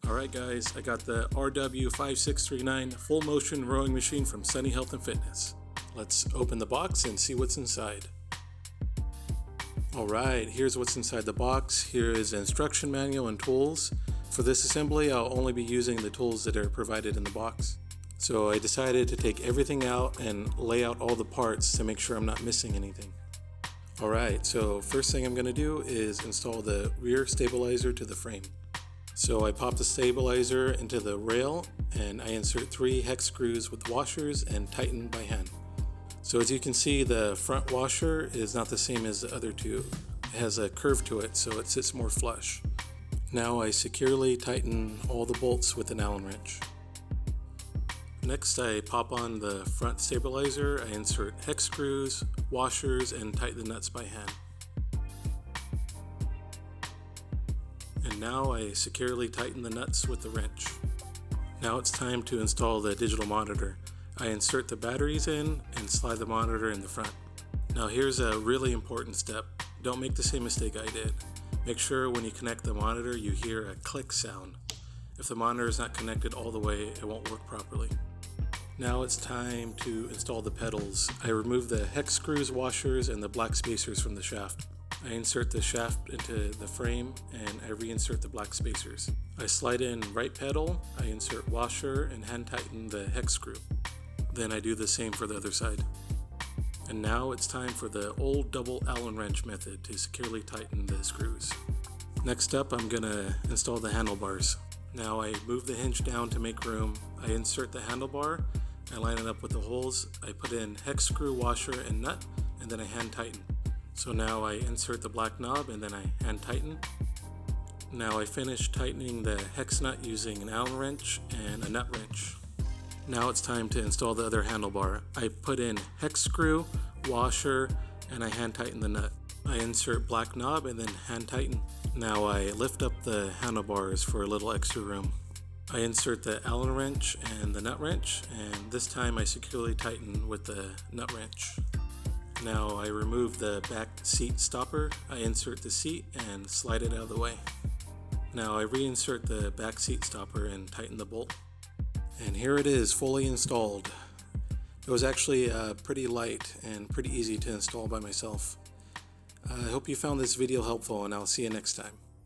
Alright guys, I got the RW5639 full motion rowing machine from Sunny Health and Fitness. Let's open the box and see what's inside. Alright, here's what's inside the box. Here is an instruction manual and tools. For this assembly, I'll only be using the tools that are provided in the box. So I decided to take everything out and lay out all the parts to make sure I'm not missing anything. Alright, so first thing I'm going to do is install the rear stabilizer to the frame. So I pop the stabilizer into the rail and I insert 3 hex screws with washers and tighten by hand. So as you can see, the front washer is not the same as the other two. It has a curve to it, so it sits more flush. Now I securely tighten all the bolts with an Allen wrench. Next I pop on the front stabilizer, I insert hex screws, washers, and tighten the nuts by hand. And now I securely tighten the nuts with the wrench. Now it's time to install the digital monitor. I insert the batteries in and slide the monitor in the front. Now here's a really important step. Don't make the same mistake I did. Make sure when you connect the monitor you hear a click sound. If the monitor is not connected all the way, it won't work properly. Now it's time to install the pedals. I remove the hex screws, washers, and the black spacers from the shaft. I insert the shaft into the frame and I reinsert the black spacers. I slide in right pedal, I insert washer and hand tighten the hex screw. Then I do the same for the other side. And now it's time for the old double Allen wrench method to securely tighten the screws. Next up, I'm gonna install the handlebars. Now I move the hinge down to make room. I insert the handlebar, I line it up with the holes, I put in hex screw, washer, and nut, and then I hand tighten. So now I insert the black knob and then I hand tighten. Now I finish tightening the hex nut using an Allen wrench and a nut wrench. Now it's time to install the other handlebar. I put in hex screw, washer, and I hand tighten the nut. I insert black knob and then hand tighten. Now I lift up the handlebars for a little extra room. I insert the Allen wrench and the nut wrench, and this time I securely tighten with the nut wrench. Now I remove the back seat stopper, I insert the seat and slide it out of the way. Now I reinsert the back seat stopper and tighten the bolt. And here it is, fully installed. It was actually pretty light and pretty easy to install by myself. I hope you found this video helpful, and I'll see you next time.